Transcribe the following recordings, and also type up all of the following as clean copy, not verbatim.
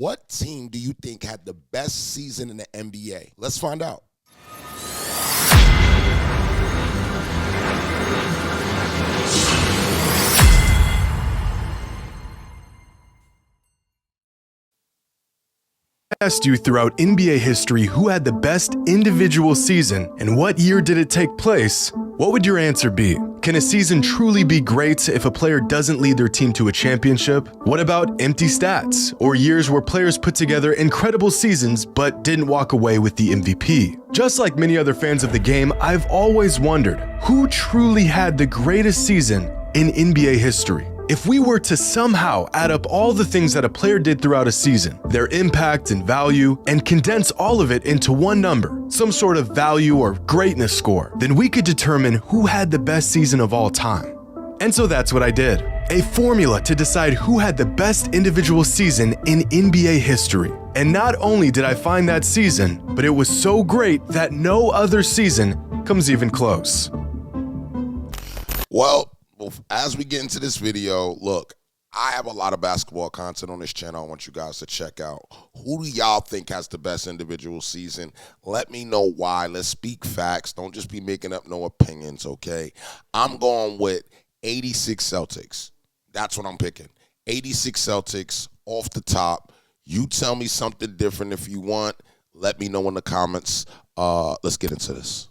What team do you think had the best season in the NBA? Let's find out. Asked you throughout NBA history who had the best individual season and what year did it take place, what would your answer be? Can a season truly be great if a player doesn't lead their team to a championship? What about empty stats, or years where players put together incredible seasons but didn't walk away with the MVP? Just like many other fans of the game, I've always wondered who truly had the greatest season in NBA history. If we were to somehow add up all the things that a player did throughout a season, their impact and value, and condense all of it into one number, some sort of value or greatness score, then we could determine who had the best season of all time. And so that's what I did. A formula to decide who had the best individual season in NBA history. And not only did I find that season, but it was so great that no other season comes even close. Well, as we get into this video, look, I have a lot of basketball content on this channel I want you guys to check out. Who do y'all think has the best individual season? Let me know why. Let's speak facts. Don't just be making up no opinions, okay? I'm going with 86 Celtics. That's what I'm picking. 86 Celtics off the top. You tell me something different if you want. Let me know in the comments. Let's get into this.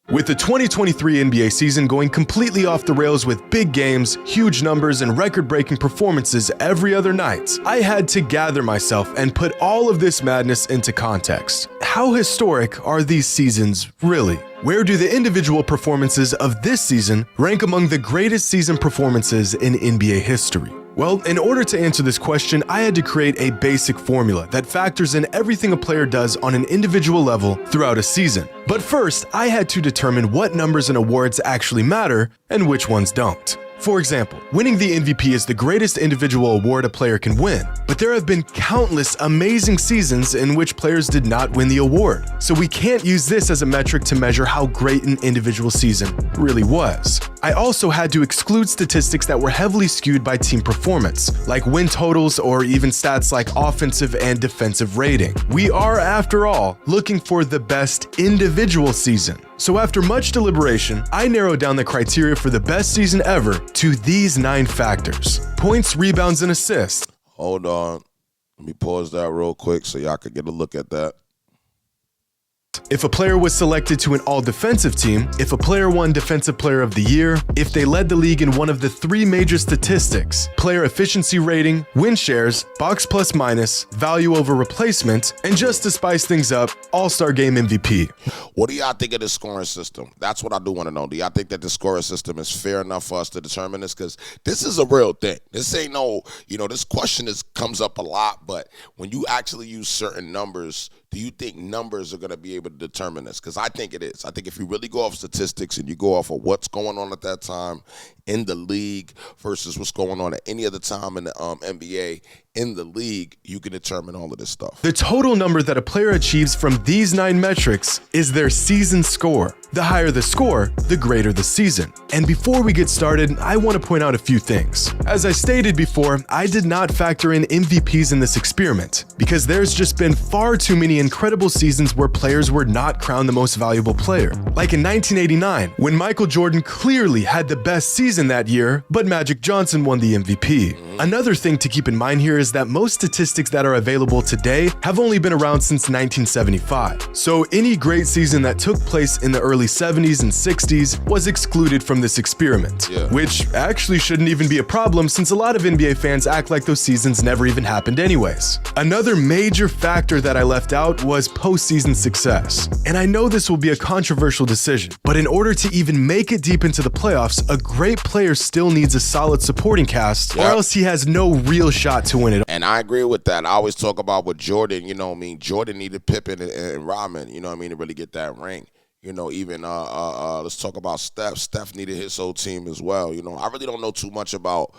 With the 2023 NBA season going completely off the rails with big games, huge numbers, and record-breaking performances every other night, I had to gather myself and put all of this madness into context. How historic are these seasons really? Where do the individual performances of this season rank among the greatest season performances in NBA history? Well, in order to answer this question, I had to create a basic formula that factors in everything a player does on an individual level throughout a season. But first, I had to determine what numbers and awards actually matter and which ones don't. For example, winning the MVP is the greatest individual award a player can win, but there have been countless amazing seasons in which players did not win the award, so we can't use this as a metric to measure how great an individual season really was. I also had to exclude statistics that were heavily skewed by team performance, like win totals or even stats like offensive and defensive rating. We are, after all, looking for the best individual season. So after much deliberation, I narrowed down the criteria for the best season ever to these 9 factors: points, rebounds, and assists. Hold on. Let me pause that real quick so y'all can get a look at that. If a player was selected to an all-defensive team, if a player won Defensive Player of the Year, if they led the league in one of the 3 major statistics: player efficiency rating, win shares, box plus minus, value over replacement, and just to spice things up, All-Star Game MVP. What do y'all think of the scoring system? That's what I do want to know. Do y'all think that the scoring system is fair enough for us to determine this? Because this is a real thing. This ain't no, this question comes up a lot, but when you actually use certain numbers, do you think numbers are going to be able to determine this? Because I think it is. I think if you really go off statistics and you go off of what's going on at that time in the league versus what's going on at any other time in the NBA in the league, you can determine all of this stuff. The total number that a player achieves from these 9 metrics is their season score. The higher the score, the greater the season. And before we get started, I want to point out a few things. As I stated before, I did not factor in MVPs in this experiment because there's just been far too many incredible seasons where players were not crowned the most valuable player. Like in 1989, when Michael Jordan clearly had the best season that year, but Magic Johnson won the MVP. Another thing to keep in mind here is that most statistics that are available today have only been around since 1975. So any great season that took place in the early 70s and 60s was excluded from this experiment, which actually shouldn't even be a problem since a lot of NBA fans act like those seasons never even happened anyways. Another major factor that I left out was postseason success. And I know this will be a controversial decision, but in order to even make it deep into the playoffs, a great player still needs a solid supporting cast, or else he has no real shot to win it. And I agree with that. I always talk about with Jordan, Jordan needed Pippen and Rodman, to really get that ring. Let's talk about Steph. Steph needed his whole team as well. I really don't know too much about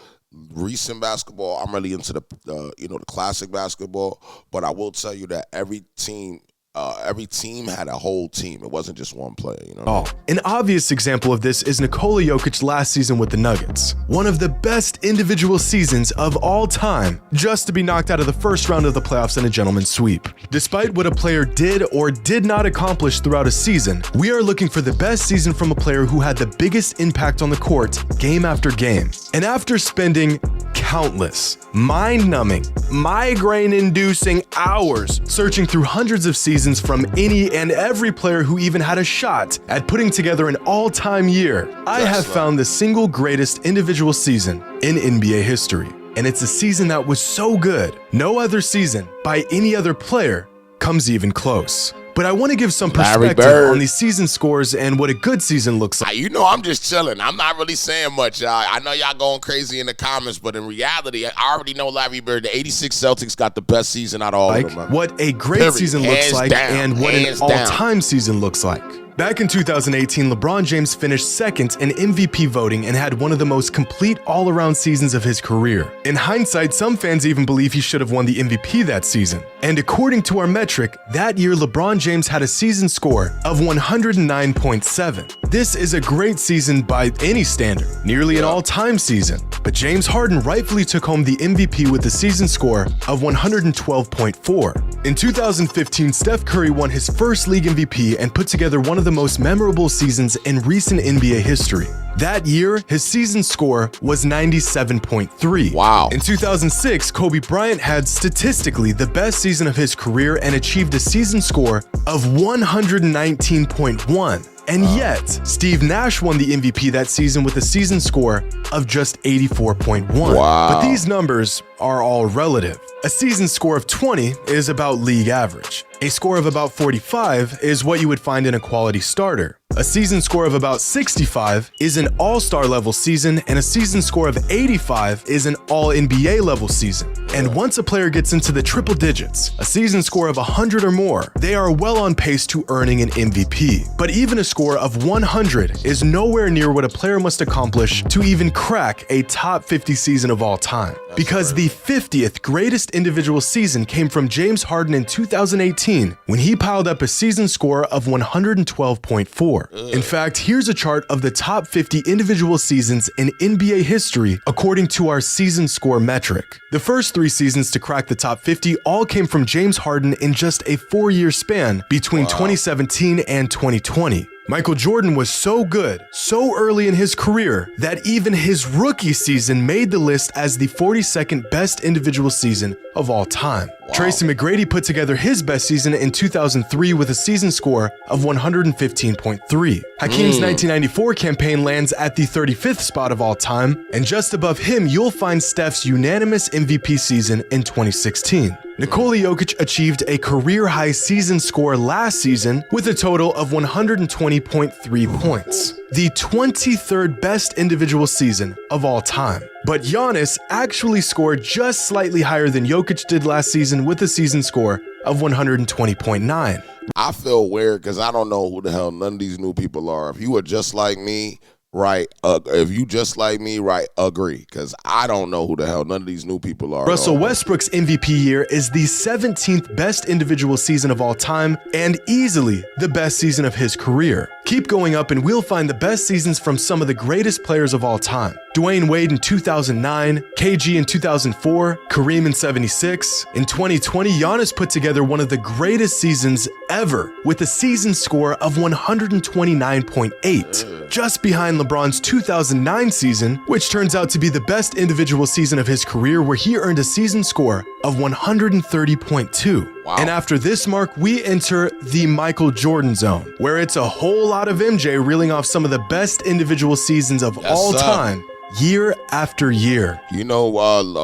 recent basketball. I'm really into the classic basketball, but I will tell you that every team every team had a whole team. It wasn't just one player. You know what I mean? An obvious example of this is Nikola Jokic last season with the Nuggets. One of the best individual seasons of all time, just to be knocked out of the first round of the playoffs in a gentleman's sweep. Despite what a player did or did not accomplish throughout a season, we are looking for the best season from a player who had the biggest impact on the court game after game. And after spending countless, mind-numbing, migraine-inducing hours searching through hundreds of seasons from any and every player who even had a shot at putting together an all-time year, I have found the single greatest individual season in NBA history. And it's a season that was so good, no other season by any other player comes even close. But I want to give some perspective on these season scores and what a good season looks like. You know, I'm just chilling. I'm not really saying much. I know y'all going crazy in the comments, but in reality, I already know Larry Bird. The 86 Celtics got the best season out of all of them. What a great season looks like and what an all-time season looks like. Back in 2018, LeBron James finished second in MVP voting and had one of the most complete all-around seasons of his career. In hindsight, some fans even believe he should have won the MVP that season. And according to our metric, that year LeBron James had a season score of 109.7. This is a great season by any standard, nearly an all-time season. But James Harden rightfully took home the MVP with a season score of 112.4. In 2015, Steph Curry won his first league MVP and put together one of the most memorable seasons in recent NBA history. That year, his season score was 97.3. Wow. In 2006, Kobe Bryant had statistically the best season of his career and achieved a season score of 119.1. And yet, Steve Nash won the MVP that season with a season score of just 84.1. Wow. But these numbers are all relative. A season score of 20 is about league average. A score of about 45 is what you would find in a quality starter. A season score of about 65 is an all-star level season, and a season score of 85 is an all-NBA level season. And once a player gets into the triple digits, a season score of 100 or more, they are well on pace to earning an MVP. But even a score of 100 is nowhere near what a player must accomplish to even crack a top 50 season of all time. Because the 50th greatest individual season came from James Harden in 2018 when he piled up a season score of 112.4. In fact, here's a chart of the top 50 individual seasons in NBA history according to our season score metric. The first 3 seasons to crack the top 50 all came from James Harden in just a 4-year span between 2017 and 2020. Michael Jordan was so good, so early in his career, that even his rookie season made the list as the 42nd best individual season of all time. Wow. Tracy McGrady put together his best season in 2003 with a season score of 115.3. Hakeem's 1994 campaign lands at the 35th spot of all time, and just above him you'll find Steph's unanimous MVP season in 2016. Nikola Jokic achieved a career-high season score last season with a total of 120.3 points, the 23rd best individual season of all time. But Giannis actually scored just slightly higher than Jokic did last season with a season score of 120.9. I feel weird because I don't know who the hell none of these new people are. If you were just like me, right, if you just like me, right, agree, because I don't know who the hell none of these new people are. Russell Westbrook's MVP year is the 17th best individual season of all time and easily the best season of his career. Keep going up and we'll find the best seasons from some of the greatest players of all time. Dwayne Wade in 2009, KG in 2004, Kareem in 76. In 2020, Giannis put together one of the greatest seasons ever with a season score of 129.8, just behind LeBron's 2009 season, which turns out to be the best individual season of his career where he earned a season score of 130.2. Wow. And after this mark, we enter the Michael Jordan zone, where it's a whole lot of MJ reeling off some of the best individual seasons of all time, year after year. You know,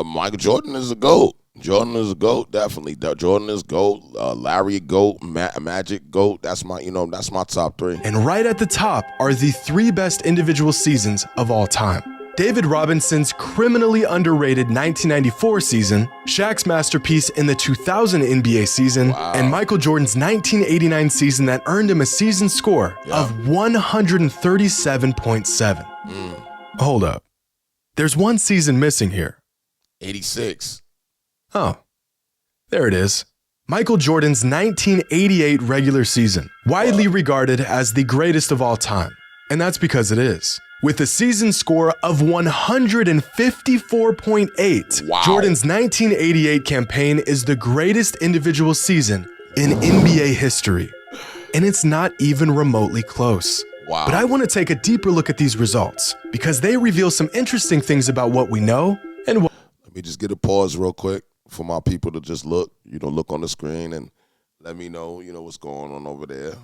Michael Jordan is a GOAT. Jordan is a GOAT, definitely. Jordan is GOAT. Larry GOAT. Magic GOAT. That's my top 3. And right at the top are the 3 best individual seasons of all time. David Robinson's criminally underrated 1994 season, Shaq's masterpiece in the 2000 NBA season, and Michael Jordan's 1989 season that earned him a season score of 137.7. Hold up. There's one season missing here. 86. Oh, there it is. Michael Jordan's 1988 regular season, widely regarded as the greatest of all time. And that's because it is. With a season score of 154.8, Wow. Jordan's 1988 campaign is the greatest individual season in NBA history. And it's not even remotely close. Wow. But I want to take a deeper look at these results because they reveal some interesting things about what we know and what. Let me just get a pause real quick for my people to just look on the screen and let me know, what's going on over there.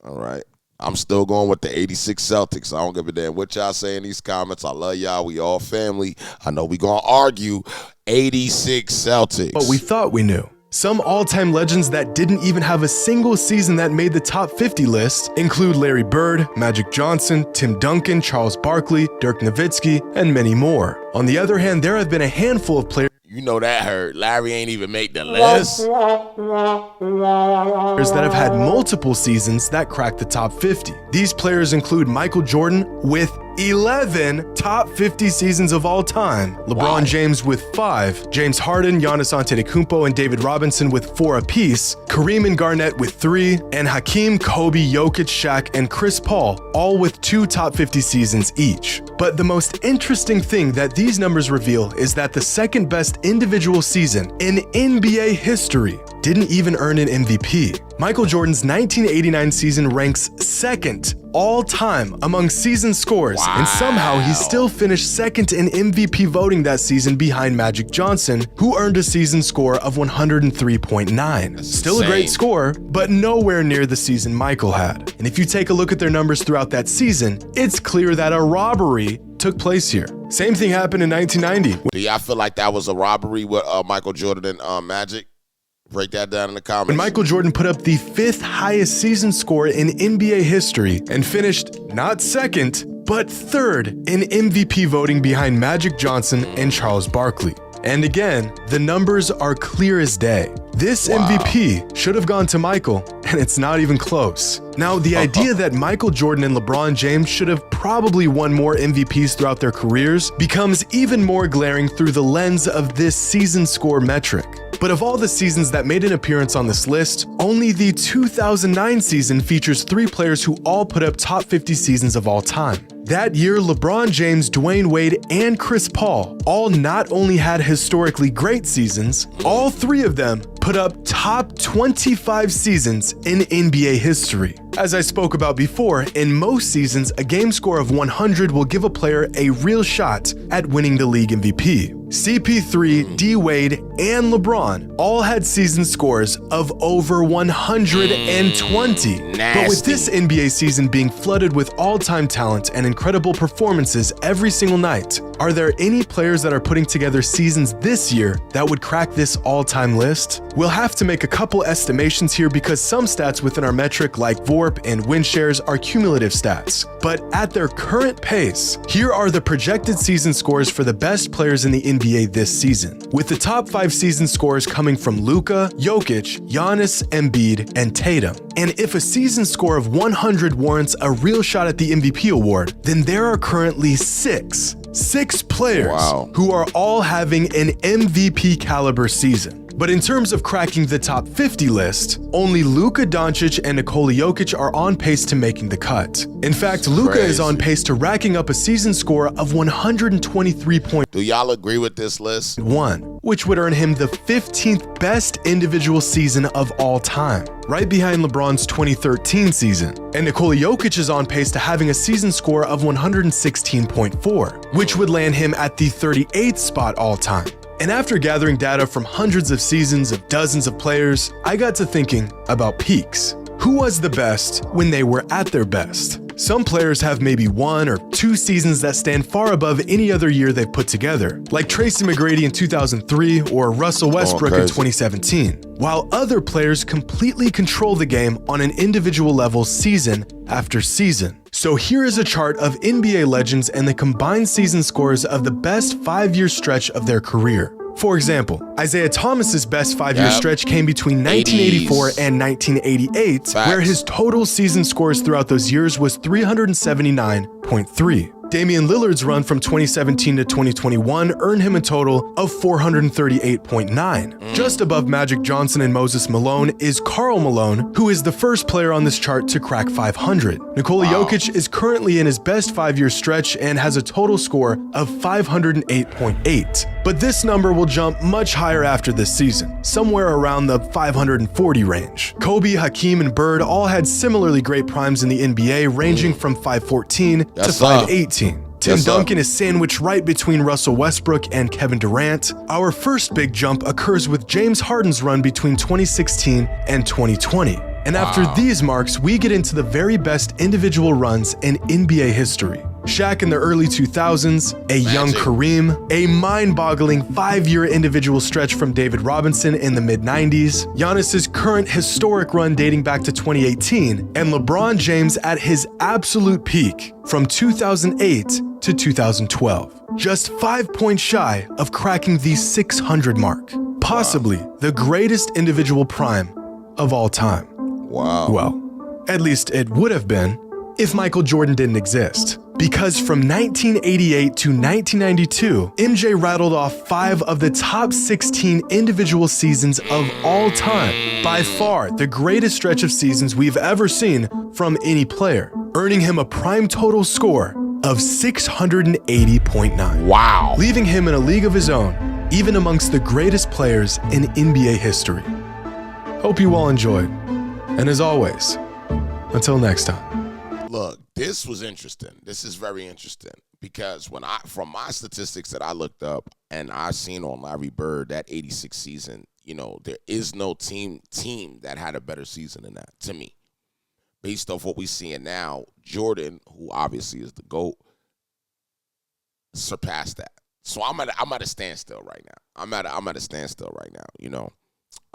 All right. I'm still going with the 86 Celtics. I don't give a damn what y'all say in these comments. I love y'all. We all family. I know we going to argue 86 Celtics. But we thought we knew. Some all-time legends that didn't even have a single season that made the top 50 list include Larry Bird, Magic Johnson, Tim Duncan, Charles Barkley, Dirk Nowitzki, and many more. On the other hand, there have been a handful of players You know that hurt. Larry ain't even make the list. that have had multiple seasons that cracked the top 50. These players include Michael Jordan with 11 top 50 seasons of all time, LeBron Wow. James with 5, James Harden, Giannis Antetokounmpo, and David Robinson with 4 apiece, Kareem and Garnett with 3, and Hakeem, Kobe, Jokic, Shaq, and Chris Paul, all with 2 top 50 seasons each. But the most interesting thing that these numbers reveal is that the second best individual season in NBA history didn't even earn an MVP. Michael Jordan's 1989 season ranks second all-time among season scores, and somehow he still finished second in MVP voting that season behind Magic Johnson, who earned a season score of 103.9. Still a great insane. score, but nowhere near the season Michael had. And if you take a look at their numbers throughout that season, it's clear that a robbery took place here. Same thing happened in 1990. Do y'all feel like that was a robbery with Michael Jordan and Magic? Break that down in the comments. When Michael Jordan put up the 5th highest season score in NBA history and finished not second, but 3rd in MVP voting behind Magic Johnson and Charles Barkley. And again, the numbers are clear as day. This MVP should have gone to Michael, and it's not even close. Now, the idea that Michael Jordan and LeBron James should have probably won more MVPs throughout their careers becomes even more glaring through the lens of this season score metric. But of all the seasons that made an appearance on this list, only the 2009 season features 3 players who all put up top 50 seasons of all time. That year, LeBron James, Dwayne Wade, and Chris Paul all not only had historically great seasons, all 3 of them put up top 25 seasons in NBA history. As I spoke about before, in most seasons, a game score of 100 will give a player a real shot at winning the league MVP. CP3, D Wade, and LeBron all had season scores of over 120. But with this NBA season being flooded with all-time talent and incredible performances every single night, are there any players that are putting together seasons this year that would crack this all-time list? We'll have to make a couple estimations here because some stats within our metric like VORP and win shares are cumulative stats. But at their current pace, here are the projected season scores for the best players in the NBA this season, with the top 5 season scores coming from Luka, Jokic, Giannis, Embiid, and Tatum. And if a season score of 100 warrants a real shot at the MVP award, then there are currently 6 players who are all having an MVP caliber season. But in terms of cracking the top 50 list, only Luka Doncic and Nikola Jokic are on pace to making the cut. In fact, Luka is on pace to racking up a season score of 123.1, Do y'all agree with this list? which would earn him the 15th best individual season of all time, right behind LeBron's 2013 season. And Nikola Jokic is on pace to having a season score of 116.4, which would land him at the 38th spot all time. And after gathering data from hundreds of seasons of dozens of players, I got to thinking about peaks. Who was the best when they were at their best? Some players have maybe 1 or 2 seasons that stand far above any other year they've put together, like Tracy McGrady in 2003 or Russell Westbrook in 2017, while other players completely control the game on an individual level season after season. So here is a chart of NBA legends and the combined season scores of the best 5-year stretch of their career. For example, Isaiah Thomas's best 5-year stretch came between 1984 and 1988, where his total season scores throughout those years was 379.3. Damian Lillard's run from 2017 to 2021 earned him a total of 438.9. Just above Magic Johnson and Moses Malone is Karl Malone, who is the first player on this chart to crack 500. Nikola Jokic is currently in his best 5-year stretch and has a total score of 508.8. But this number will jump much higher after this season, somewhere around the 540 range. Kobe, Hakeem, and Bird all had similarly great primes in the NBA, ranging from 514 to 518. Tim Duncan is sandwiched right between Russell Westbrook and Kevin Durant. Our first big jump occurs with James Harden's run between 2016 and 2020. And after these marks, we get into the very best individual runs in NBA history. Shaq in the early 2000s, a young Kareem, a mind-boggling 5-year individual stretch from David Robinson in the mid-90s, Giannis's current historic run dating back to 2018, and LeBron James at his absolute peak from 2008 to 2012. Just 5 points shy of cracking the 600 mark. Possibly the greatest individual prime of all time. Wow. Well, at least it would have been if Michael Jordan didn't exist. Because from 1988 to 1992, MJ rattled off 5 of the top 16 individual seasons of all time. By far, the greatest stretch of seasons we've ever seen from any player, earning him a prime total score of 680.9. Wow. Leaving him in a league of his own, even amongst the greatest players in NBA history. Hope you all enjoyed. And as always, until next time. Look, this was interesting. This is very interesting because from my statistics that I looked up and I seen on Larry Bird, that 86 season, there is no team that had a better season than that, to me. Based off what we're seeing now, Jordan, who obviously is the GOAT, surpassed that. So I'm at a standstill right now. I'm at a standstill right now,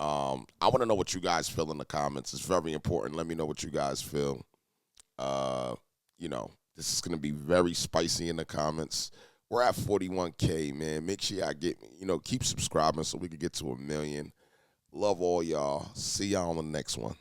I want to know what you guys feel in the comments. It's very important. Let me know what you guys feel. This is going to be very spicy in the comments. We're at 41K, man. Make sure y'all keep subscribing so we can get to 1 million. Love all y'all. See y'all on the next one.